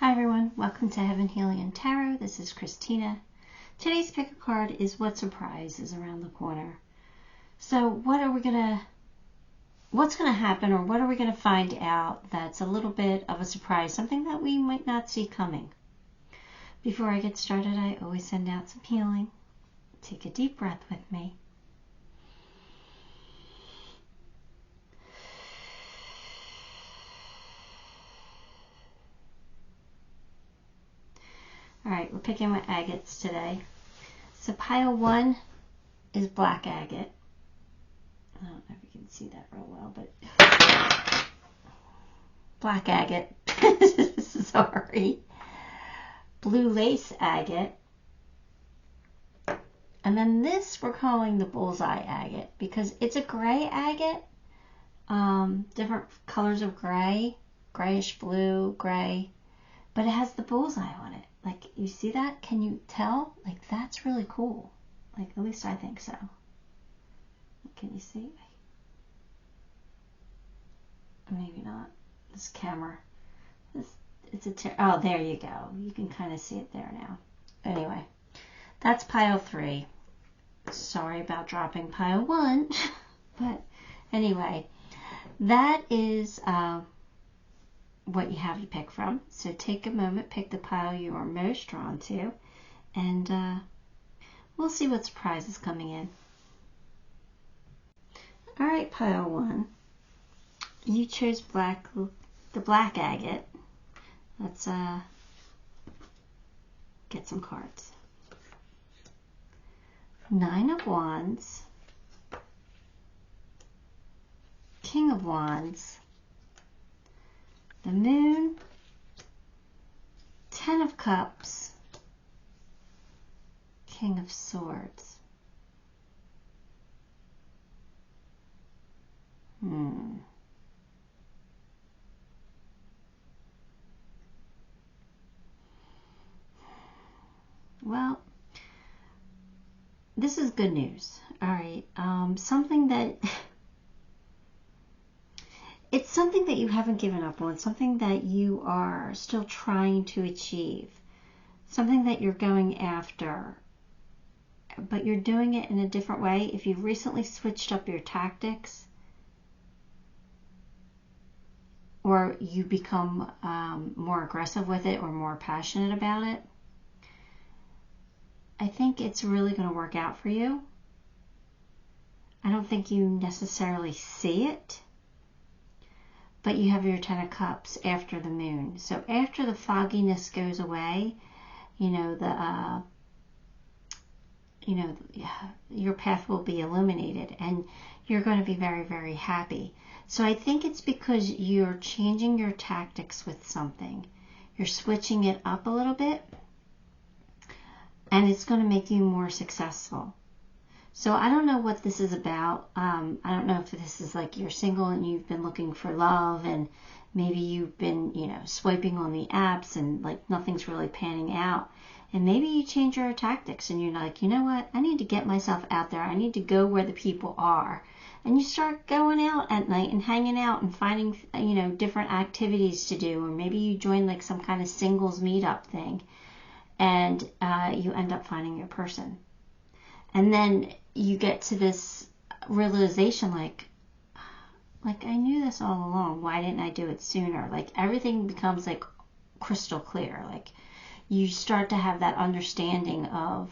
Hi everyone, welcome to Heaven Healing and Tarot. This is Christina. Today's pick a card is what surprise is around the corner. So what's gonna happen, or what are we gonna find out that's a little bit of a surprise, something that we might not see coming? Before I get started, I always send out some healing. Take a deep breath with me. Alright, we're picking with agates today. So pile 1 is black agate. I don't know if you can see that real well, but black agate. Sorry. Blue lace agate. And then this we're calling the Bullseye agate because it's a gray agate. Different colors of gray, grayish blue, gray, but it has the bullseye on it. Like, you see that? Can you tell? Like, that's really cool. Like, at least I think so. Can you see? Maybe not. This camera. Oh, there you go. You can kind of see it there now. Anyway, that's pile 3. Sorry about dropping pile 1. But anyway, that is what you have to pick from. So take a moment, pick the pile you are most drawn to, and we'll see what surprise is coming in. Alright, pile 1. You chose the black agate. Let's get some cards. 9 of Wands, King of Wands, the Moon, 10 of Cups, King of Swords. Well, this is good news. All right, something that it's something that you haven't given up on, something that you are still trying to achieve, something that you're going after, but you're doing it in a different way. If you've recently switched up your tactics, or you become more aggressive with it or more passionate about it, I think it's really going to work out for you. I don't think you necessarily see it, but you have your 10 of Cups after the Moon. So after the fogginess goes away, your path will be illuminated and you're going to be very, very happy. So I think it's because you're changing your tactics with something. You're switching it up a little bit, and it's going to make you more successful. So I don't know what this is about. I don't know if this is like you're single and you've been looking for love, and maybe you've been, swiping on the apps and like nothing's really panning out. And maybe you change your tactics and you're like, you know what? I need to get myself out there. I need to go where the people are. And you start going out at night and hanging out and finding, different activities to do. Or maybe you join like some kind of singles meetup thing, and you end up finding your person. And then you get to this realization, like I knew this all along. Why didn't I do it sooner? Like, everything becomes like crystal clear. Like, you start to have that understanding of,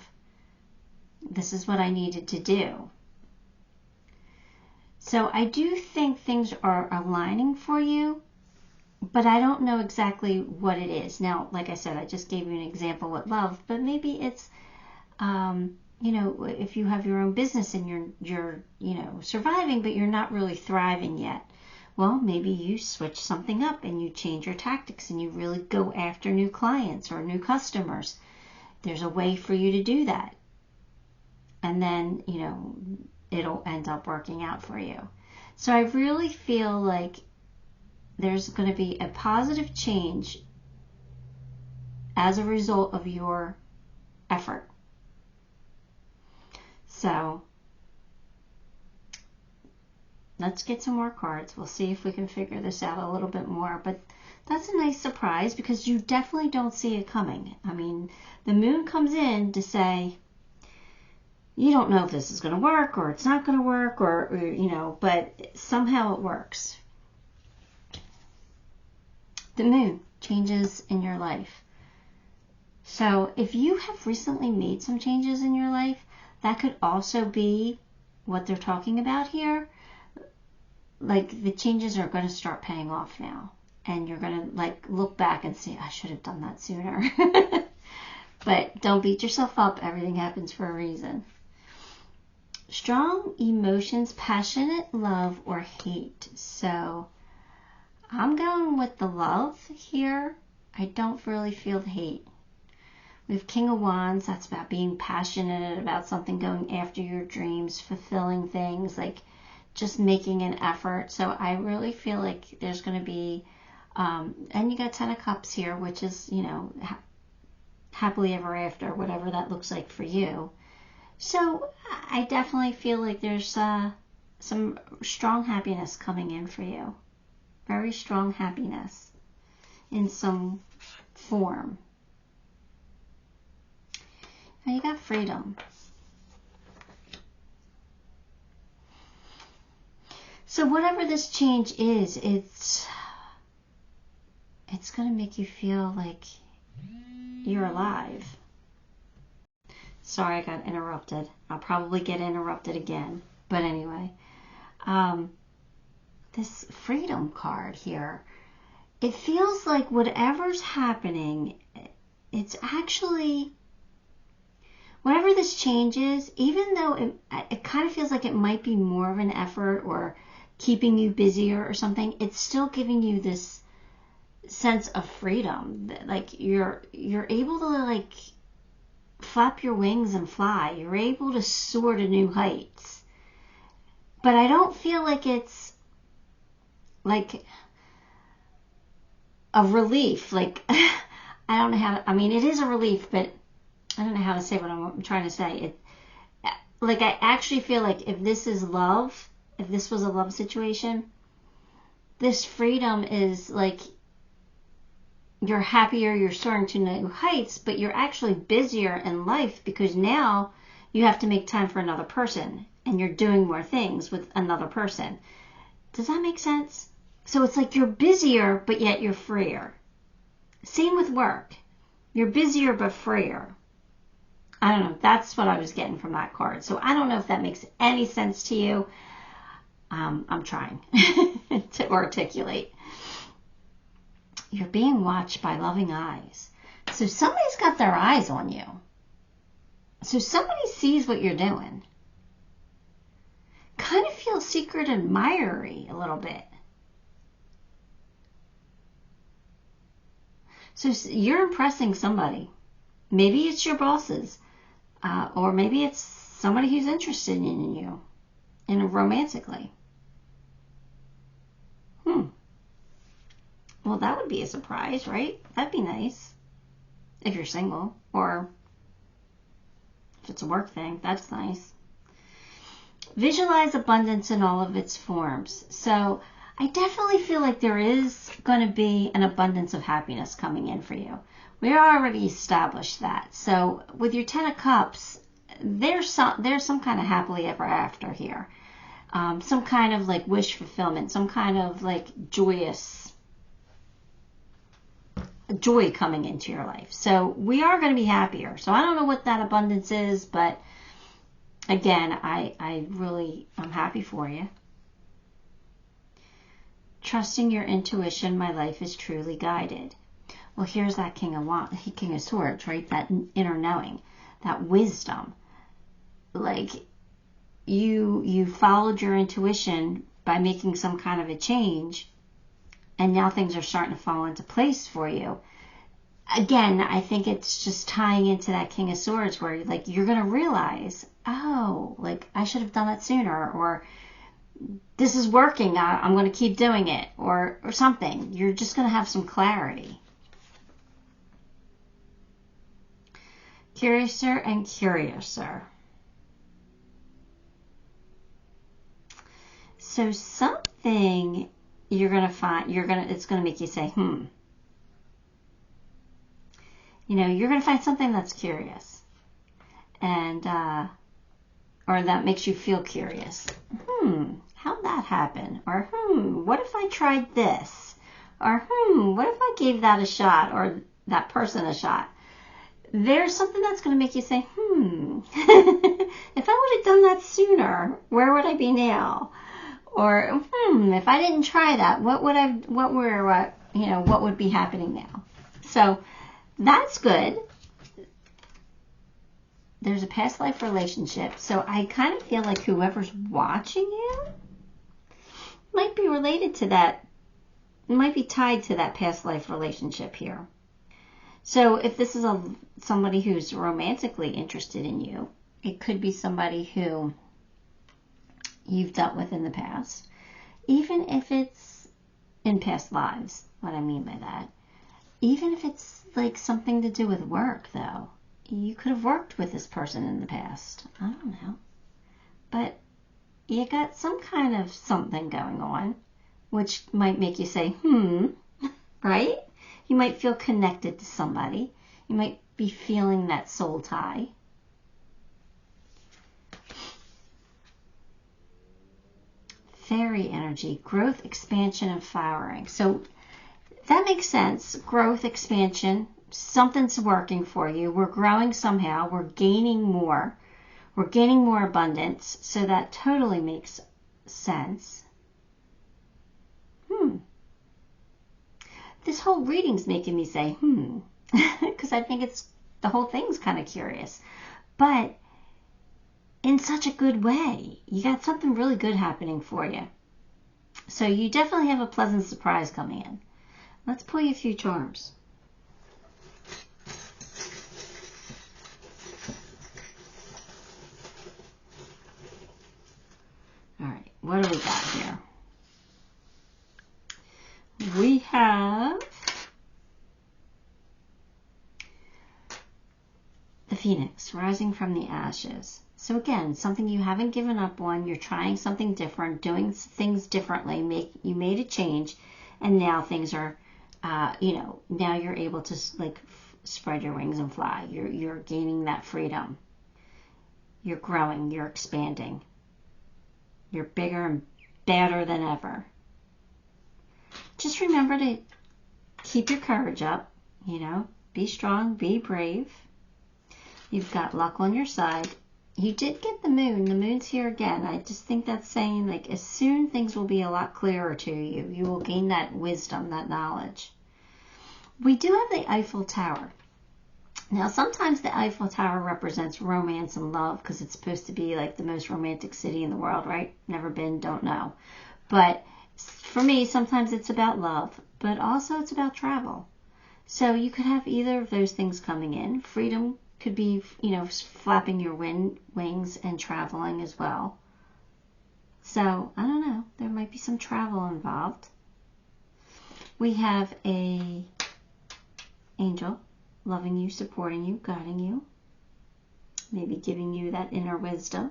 this is what I needed to do. So I do think things are aligning for you, but I don't know exactly what it is. Now, like I said, I just gave you an example with love, but maybe it's, if you have your own business and you're surviving, but you're not really thriving yet. Well, maybe you switch something up and you change your tactics and you really go after new clients or new customers. There's a way for you to do that. And then, it'll end up working out for you. So I really feel like there's going to be a positive change as a result of your effort. So let's get some more cards. We'll see if we can figure this out a little bit more. But that's a nice surprise because you definitely don't see it coming. I mean, the moon comes in to say, you don't know if this is going to work or it's not going to work or, you know, but somehow it works. The moon changes in your life. So if you have recently made some changes in your life, that could also be what they're talking about here. Like the changes are going to start paying off now. And you're going to like look back and say, I should have done that sooner. But don't beat yourself up. Everything happens for a reason. Strong emotions, passionate love or hate. So I'm going with the love here. I don't really feel the hate. We have King of Wands. That's about being passionate about something, going after your dreams, fulfilling things, like just making an effort. So I really feel like there's going to be, and you got 10 of Cups here, which is, you know, happily ever after, whatever that looks like for you. So I definitely feel like there's some strong happiness coming in for you. Very strong happiness in some form. Now you got freedom. So whatever this change is, it's going to make you feel like you're alive. Sorry, I got interrupted. I'll probably get interrupted again. But anyway, this freedom card here, it feels like whatever's happening, it's actually, whatever this change is, even though it kind of feels like it might be more of an effort or keeping you busier or something, it's still giving you this sense of freedom. Like you're able to like flap your wings and fly. You're able to soar to new heights. But I don't feel like it's like a relief. Like, I don't know how to, I mean, it is a relief, but I don't know how to say what I'm trying to say. Like, I actually feel like if this is love, if this was a love situation, this freedom is like, you're happier, you're soaring to new heights, but you're actually busier in life because now you have to make time for another person and you're doing more things with another person. Does that make sense? So it's like you're busier, but yet you're freer. Same with work. You're busier, but freer. I don't know. That's what I was getting from that card. So I don't know if that makes any sense to you. I'm trying to articulate. You're being watched by loving eyes. So somebody's got their eyes on you. So somebody sees what you're doing. Kind of feels secret admirer-y a little bit. So you're impressing somebody. Maybe it's your bosses. Or maybe it's somebody who's interested in you. Romantically. Well, that would be a surprise, right? That'd be nice. If you're single. Or if it's a work thing, that's nice. Visualize abundance in all of its forms. So I definitely feel like there is going to be an abundance of happiness coming in for you. We already established that. So with your 10 of Cups, there's some kind of happily ever after here. Some kind of like wish fulfillment, some kind of like joy coming into your life. So we are going to be happier. So I don't know what that abundance is, but again, I'm happy for you. Trusting your intuition, my life is truly guided. Well, here's that King of Swords, right? That inner knowing, that wisdom. Like you followed your intuition by making some kind of a change, and now things are starting to fall into place for you. Again, I think it's just tying into that King of Swords where like you're going to realize, oh, like I should have done it sooner, or this is working, I'm going to keep doing it, or something. You're just going to have some clarity. Curiouser and curiouser. So something you're going to find, it's going to make you say, You know, you're going to find something that's curious. And, or that makes you feel curious. How'd that happen? Or, what if I tried this? Or, what if I gave that a shot or that person a shot? There's something that's going to make you say, if I would have done that sooner, where would I be now? Or, if I didn't try that, what would be happening now? So that's good. There's a past life relationship. So I kind of feel like whoever's watching you might be related to that, might be tied to that past life relationship here. So if this is somebody who's romantically interested in you, it could be somebody who you've dealt with in the past, even if it's in past lives. What I mean by that, even if it's like something to do with work, though, you could have worked with this person in the past. I don't know, but you got some kind of something going on, which might make you say, right? You might feel connected to somebody. You might be feeling that soul tie. Fairy energy, growth, expansion, and flowering. So that makes sense. Growth, expansion, something's working for you. We're growing somehow. We're gaining more. We're gaining more abundance. So that totally makes sense. This whole reading's making me say, because I think the whole thing's kind of curious. But in such a good way. You got something really good happening for you. So you definitely have a pleasant surprise coming in. Let's pull you a few charms. All right, what do we got here? We have the Phoenix rising from the ashes. So again, something you haven't given up on. You're trying something different, doing things differently. You made a change, and now things are, now you're able to spread your wings and fly. You're gaining that freedom. You're growing. You're expanding. You're bigger and better than ever. Just remember to keep your courage up, be strong, be brave. You've got luck on your side. You did get the moon. The moon's here again. I just think that's saying, as soon things will be a lot clearer to you. You will gain that wisdom, that knowledge. We do have the Eiffel Tower. Now, sometimes the Eiffel Tower represents romance and love because it's supposed to be the most romantic city in the world, right? Never been, don't know. But for me, sometimes it's about love, but also it's about travel. So you could have either of those things coming in. Freedom could be, flapping your wings and traveling as well. So, I don't know. There might be some travel involved. We have a angel loving you, supporting you, guiding you, maybe giving you that inner wisdom.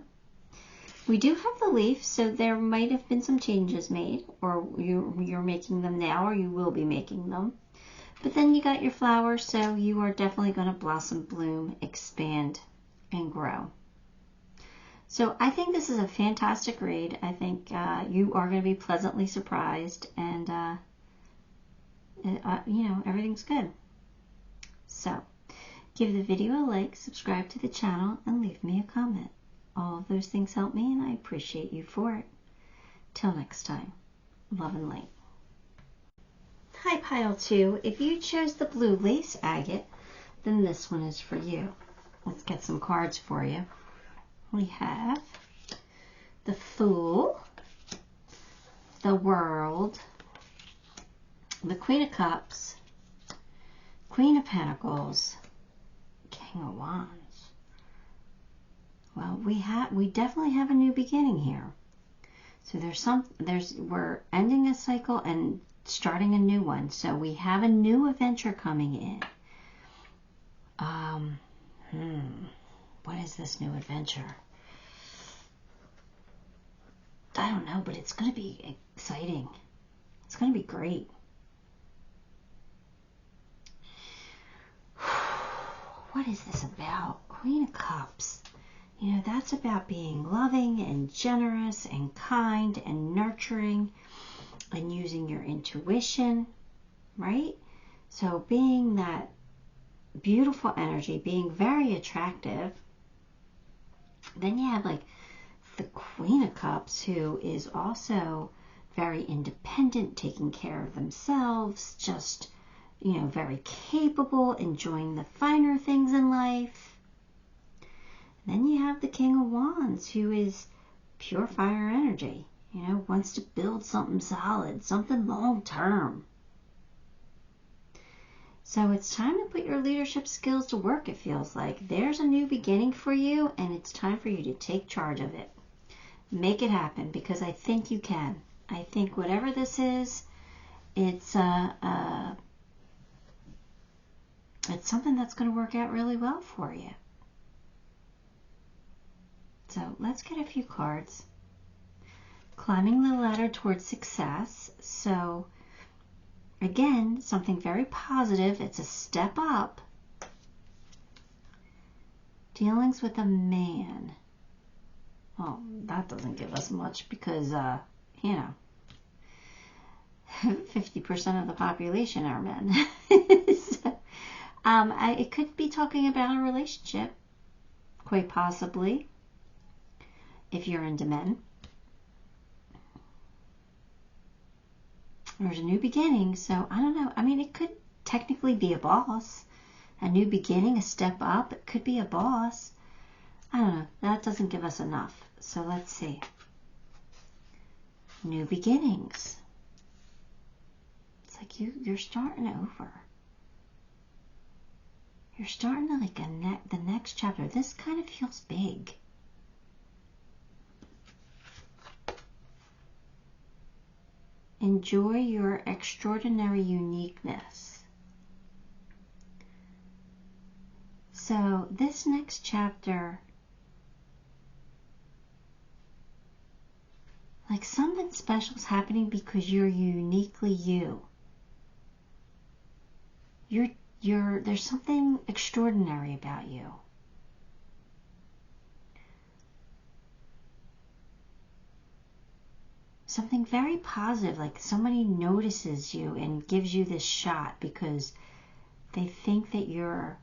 We do have the leaf, so there might have been some changes made, or you're making them now, or you will be making them. But then you got your flowers, so you are definitely going to blossom, bloom, expand, and grow. So I think this is a fantastic read. I think you are going to be pleasantly surprised, and everything's good. So give the video a like, subscribe to the channel, and leave me a comment. All of those things help me, and I appreciate you for it. Till next time, love and light. Hi, Pile 2. If you chose the blue lace agate, then this one is for you. Let's get some cards for you. We have the Fool, the World, the Queen of Cups, Queen of Pentacles, King of Wands. Well, we definitely have a new beginning here. So we're ending a cycle and starting a new one. So we have a new adventure coming in. What is this new adventure? I don't know, but it's going to be exciting. It's going to be great. what is this about? Queen of Cups. You know, that's about being loving and generous and kind and nurturing and using your intuition, right? So being that beautiful energy, being very attractive. Then you have like the Queen of Cups, who is also very independent, taking care of themselves, just, you know, very capable, enjoying the finer things in life. Then you have the King of Wands, who is pure fire energy, you know, wants to build something solid, something long term. So it's time to put your leadership skills to work, it feels like. There's a new beginning for you, and it's time for you to take charge of it. Make it happen, because I think you can. I think whatever this is, it's something that's going to work out really well for you. So let's get a few cards. Climbing the ladder towards success. So again, something very positive. It's a step up. Dealings with a man. Well, that doesn't give us much because, you know, 50% of the population are men. So, it could be talking about a relationship, quite possibly, if you're into men. There's a new beginning, so I don't know. I mean, it could technically be a boss. A new beginning, a step up. It could be a boss. I don't know. That doesn't give us enough. So let's see. New beginnings. It's like you're starting over. You're starting to like the next chapter. This kind of feels big. Enjoy your extraordinary uniqueness. So this next chapter, like something special is happening because you're uniquely you. There's something extraordinary about you. Something very positive, like somebody notices you and gives you this shot because they think that you're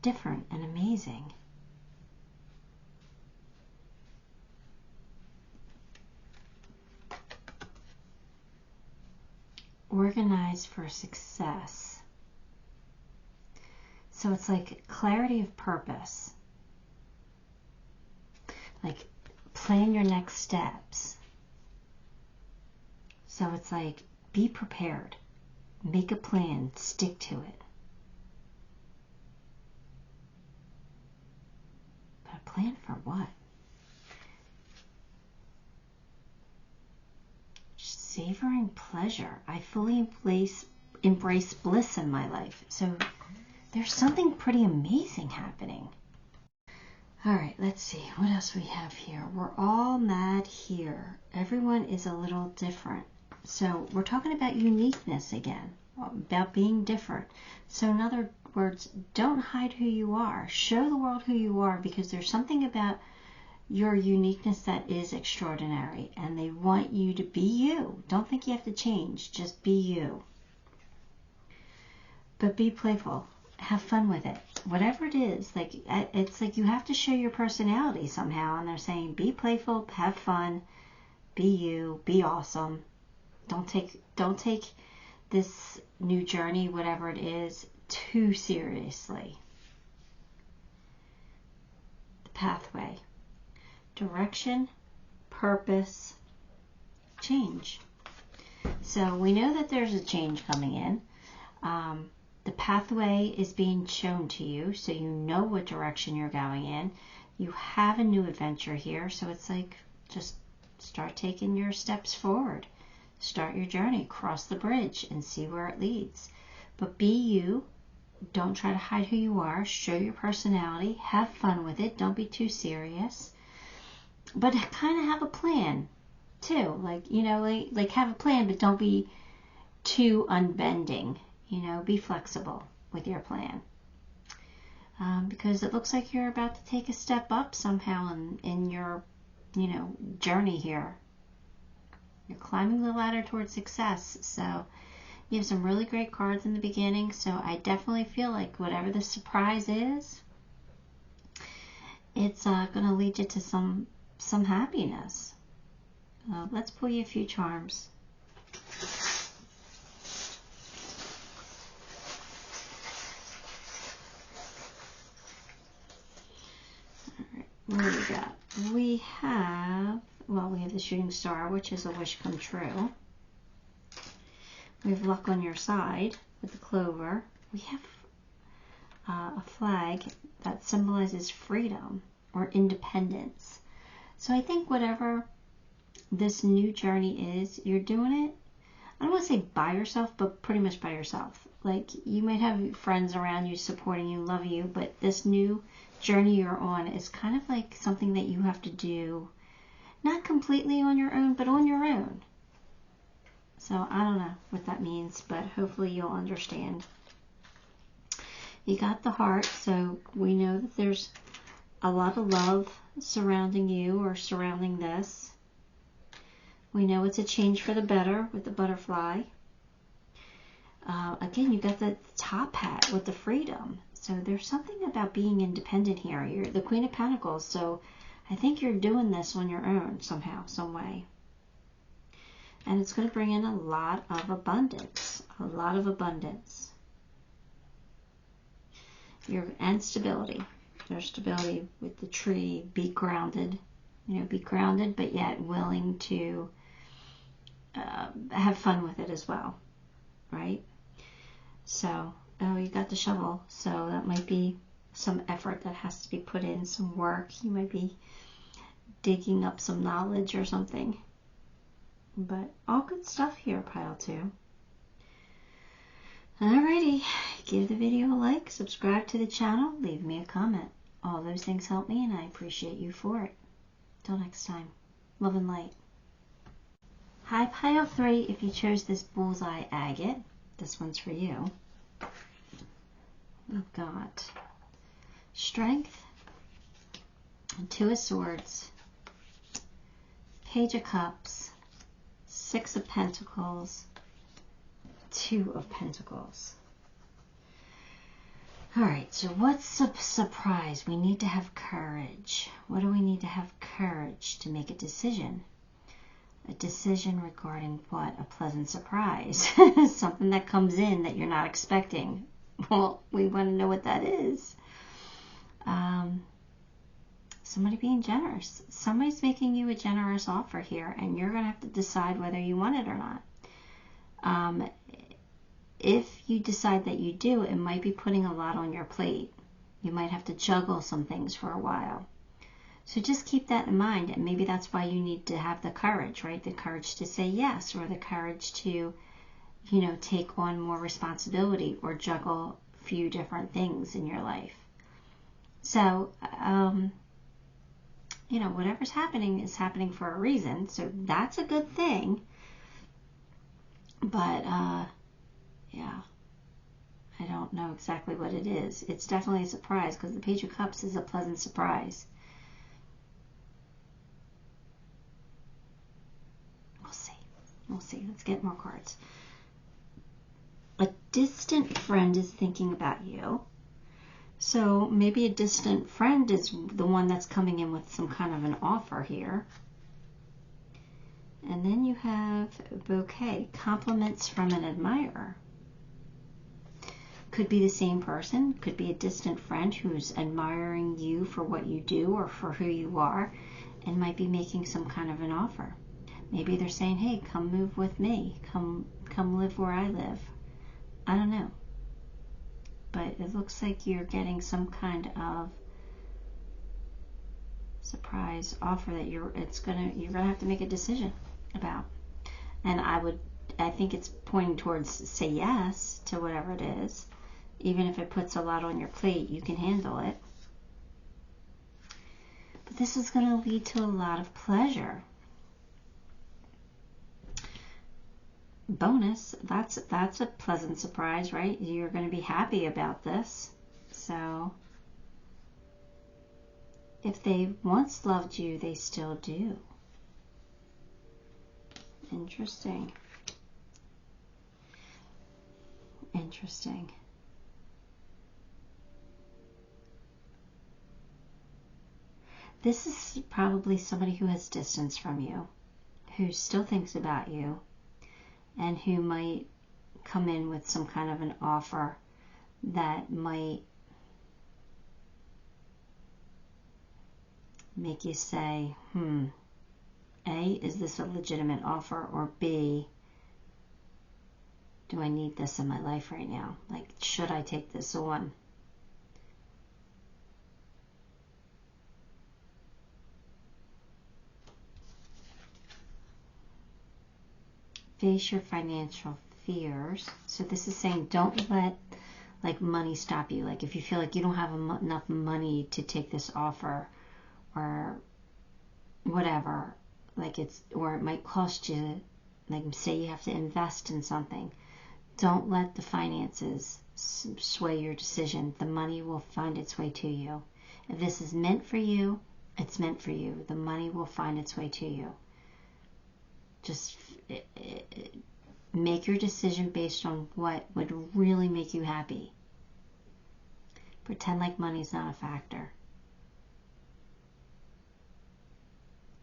different and amazing. Organize for success. So it's like clarity of purpose. Like plan your next steps. So it's like, be prepared. Make a plan. Stick to it. But a plan for what? Savoring pleasure. I fully embrace bliss in my life. So there's something pretty amazing happening. All right, let's see. What else we have here? We're all mad here. Everyone is a little different. So we're talking about uniqueness again, about being different. So in other words, don't hide who you are. Show the world who you are, because there's something about your uniqueness that is extraordinary, and they want you to be you. Don't think you have to change. Just be you. But be playful. Have fun with it. Whatever it is, like it's like you have to show your personality somehow, and they're saying be playful, have fun, be you, be awesome. Don't take this new journey, whatever it is, too seriously. The pathway. Direction, purpose, change. So we know that there's a change coming in. The pathway is being shown to you, so you know what direction you're going in. You have a new adventure here, so it's like just start taking your steps forward. Start your journey, cross the bridge, and see where it leads. But be you. Don't try to hide who you are. Show your personality. Have fun with it. Don't be too serious. But kind of have a plan, too. Like, you know, like have a plan, but don't be too unbending. You know, be flexible with your plan. because it looks like you're about to take a step up somehow in your, journey here. You're climbing the ladder towards success. So you have some really great cards in the beginning. So I definitely feel like whatever the surprise is, it's going to lead you to some happiness. Let's pull you a few charms. What do we got? We have the shooting star, which is a wish come true. We have luck on your side with the clover. We have a flag that symbolizes freedom or independence. So I think whatever this new journey is, you're doing it, I don't want to say by yourself, but pretty much by yourself. Like, you might have friends around you supporting you, love you, but this new journey you're on is kind of like something that you have to do, not completely on your own, but on your own. So I don't know what that means, but hopefully you'll understand. You got the heart, so we know that there's a lot of love surrounding you or surrounding this. We know it's a change for the better with the butterfly. Again, you got the top hat with the freedom. So there's something about being independent here. You're the Queen of Pentacles, so I think you're doing this on your own somehow, some way. And it's going to bring in a lot of abundance. A lot of abundance. And stability. There's stability with the tree. Be grounded. Be grounded, but yet willing to have fun with it as well. Right? So, you got the shovel. So that might be some effort that has to be put in, some work. You might be digging up some knowledge or something. But all good stuff here, pile 2. Alrighty, give the video a like, subscribe to the channel, leave me a comment. All those things help me and I appreciate you for it. Till next time, love and light. Hi, pile 3, if you chose this Bullseye agate, this one's for you. We've got Strength, 2 of Swords, Page of Cups, 6 of Pentacles, 2 of Pentacles. Alright, so what's a surprise? We need to have courage. What do we need to have courage to make a decision? A decision regarding what? A pleasant surprise. Something that comes in that you're not expecting. Well, we want to know what that is. Somebody being generous. Somebody's making you a generous offer here, and you're going to have to decide whether you want it or not. If you decide that you do, it might be putting a lot on your plate. You might have to juggle some things for a while. So just keep that in mind, and maybe that's why you need to have the courage, right? The courage to say yes, or the courage to, take on more responsibility or juggle a few different things in your life. So, whatever's happening is happening for a reason, so that's a good thing. But, yeah, I don't know exactly what it is. It's definitely a surprise, because the Page of Cups is a pleasant surprise. We'll see. Let's get more cards. A distant friend is thinking about you. So maybe a distant friend is the one that's coming in with some kind of an offer here. And then you have a bouquet, compliments from an admirer. Could be the same person, could be a distant friend who's admiring you for what you do or for who you are, and might be making some kind of an offer. Maybe they're saying, hey, come move with me, come live where I live. I don't know. But it looks like you're getting some kind of surprise offer that you're gonna have to make a decision about. And I think it's pointing towards say yes to whatever it is. Even if it puts a lot on your plate, you can handle it. But this is going to lead to a lot of pleasure. Bonus, that's a pleasant surprise, right? You're going to be happy about this. So if they once loved you, they still do. Interesting. Interesting. This is probably somebody who has distance from you, who still thinks about you, and who might come in with some kind of an offer that might make you say, A, is this a legitimate offer? Or B, do I need this in my life right now? Like, should I take this on? Face your financial fears. So this is saying don't let like money stop you. Like if you feel like you don't have enough money to take this offer or whatever, like or it might cost you, like say you have to invest in something. Don't let the finances sway your decision. The money will find its way to you. If this is meant for you, it's meant for you. The money will find its way to you. Just make your decision based on what would really make you happy. Pretend like money's not a factor.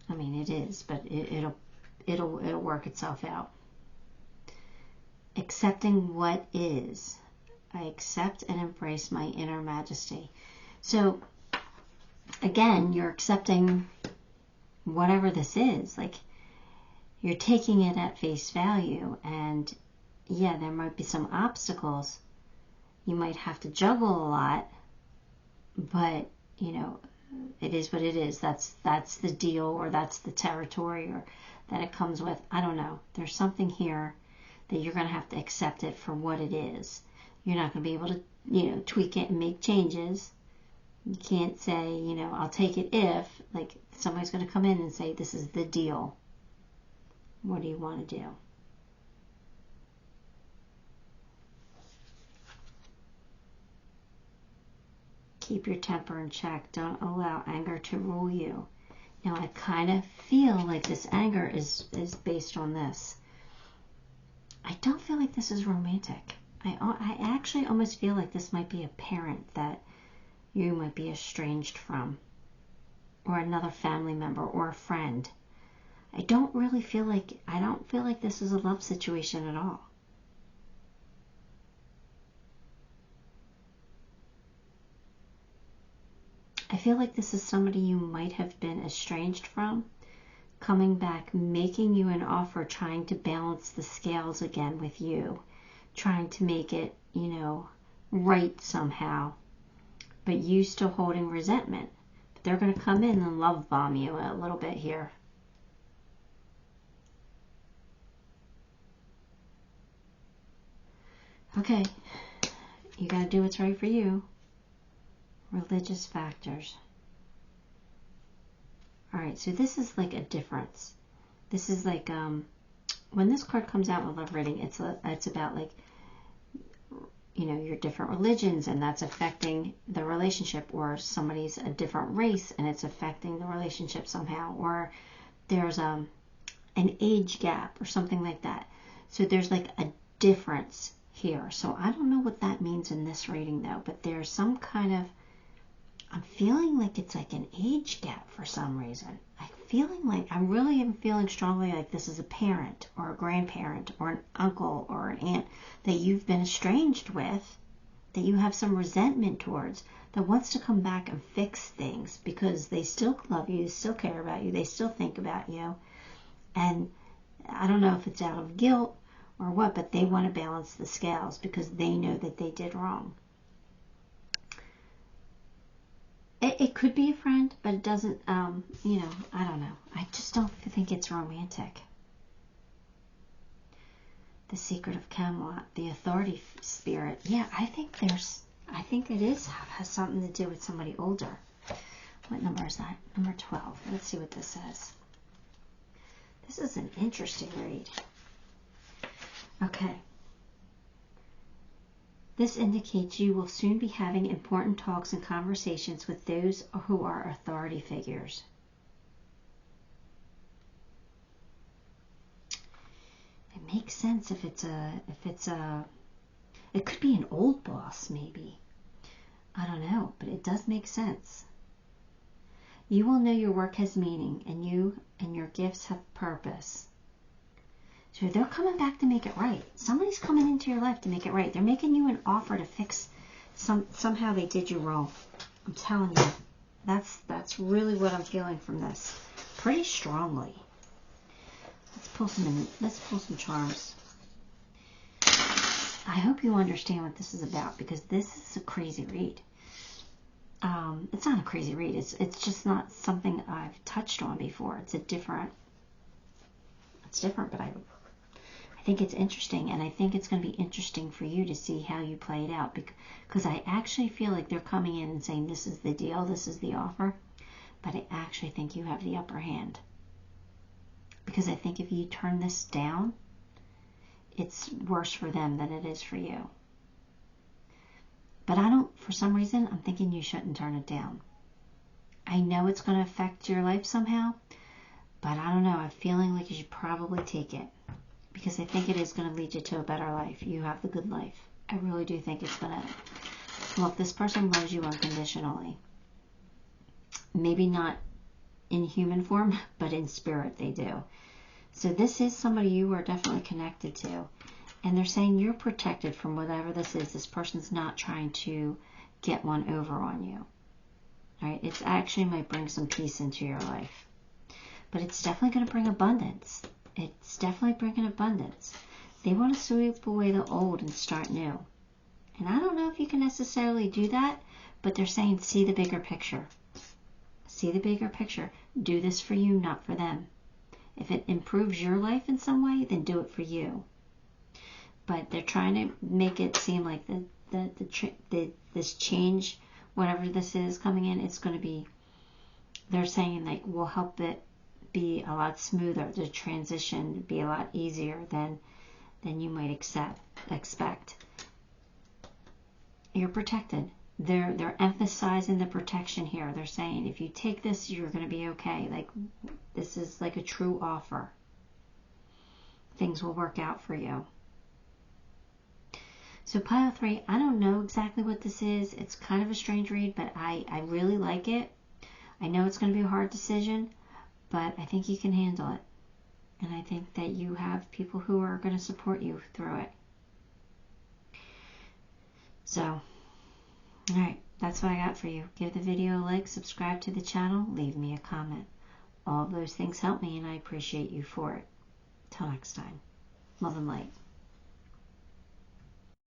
I mean, it is, but it'll work itself out. Accepting what is. I accept and embrace my inner majesty. So, again, you're accepting whatever this is. Like, you're taking it at face value, and yeah, there might be some obstacles. You might have to juggle a lot, but, you know, it is what it is. That's the deal, or that's the territory, or that it comes with. I don't know. There's something here that you're going to have to accept it for what it is. You're not going to be able to, you know, tweak it and make changes. You can't say, you know, I'll take it if, like, somebody's going to come in and say, this is the deal. What do you want to do? Keep your temper in check. Don't allow anger to rule you. Now, I kind of feel like this anger is based on this. I don't feel like this is romantic. I actually almost feel like this might be a parent that you might be estranged from, or another family member, or a friend. I don't feel like this is a love situation at all. I feel like this is somebody you might have been estranged from, coming back, making you an offer, trying to balance the scales again with you, trying to make it, you know, right somehow, but you still holding resentment. But they're going to come in and love bomb you a little bit here. Okay, you got to do what's right for you. Religious factors. Alright, so this is like a difference. This is like, when this card comes out with love reading, it's about like, you know, your different religions, and that's affecting the relationship, or somebody's a different race and it's affecting the relationship somehow, or there's an age gap or something like that. So there's like a difference here. So I don't know what that means in this reading though, but there's some kind of, I'm feeling like it's like an age gap for some reason. I really am feeling strongly like this is a parent or a grandparent or an uncle or an aunt that you've been estranged with, that you have some resentment towards, that wants to come back and fix things because they still love you, they still care about you, they still think about you. And I don't know if it's out of guilt or what, but they want to balance the scales because they know that they did wrong. It could be a friend, but it doesn't, you know, I don't know. I just don't think it's romantic. The Secret of Camelot, the authority spirit. Yeah, I think it has something to do with somebody older. What number is that? Number 12. Let's see what this says. This is an interesting read. Okay. This indicates you will soon be having important talks and conversations with those who are authority figures. It makes sense if it's a, it could be an old boss maybe. I don't know, but it does make sense. You will know your work has meaning, and you and your gifts have purpose. So they're coming back to make it right. Somebody's coming into your life to make it right. They're making you an offer to fix somehow they did you wrong. I'm telling you, that's really what I'm feeling from this, pretty strongly. Let's pull some charms. I hope you understand what this is about, because this is a crazy read. It's not a crazy read. It's just not something I've touched on before. It's different, but I think it's interesting, and I think it's going to be interesting for you to see how you play it out, because I actually feel like they're coming in and saying this is the deal, this is the offer, but I actually think you have the upper hand, because I think if you turn this down, it's worse for them than it is for you. But for some reason, I'm thinking you shouldn't turn it down. I know it's going to affect your life somehow, but I don't know. I'm feeling like you should probably take it, because I think it is going to lead you to a better life. You have the good life. I really do think it's going to. Look, this person loves you unconditionally. Maybe not in human form, but in spirit they do. So this is somebody you are definitely connected to. And they're saying you're protected from whatever this is. This person's not trying to get one over on you. Right? It's actually might bring some peace into your life. But it's definitely going to bring abundance. It's definitely bringing abundance. They want to sweep away the old and start new. And I don't know if you can necessarily do that, but they're saying see the bigger picture. See the bigger picture. Do this for you, not for them. If it improves your life in some way, then do it for you. But they're trying to make it seem like this change, whatever this is coming in, it's going to be, they're saying like, we'll help it be a lot smoother, the transition be a lot easier than you might expect. You're protected. They're emphasizing the protection here. They're saying if you take this, you're going to be okay. Like, this is like a true offer. Things will work out for you. So pile 3, I don't know exactly what this is. It's kind of a strange read, but I really like it. I know it's going to be a hard decision, but I think you can handle it. And I think that you have people who are going to support you through it. So, alright, that's what I got for you. Give the video a like, subscribe to the channel, leave me a comment. All of those things help me, and I appreciate you for it. Till next time. Love and light.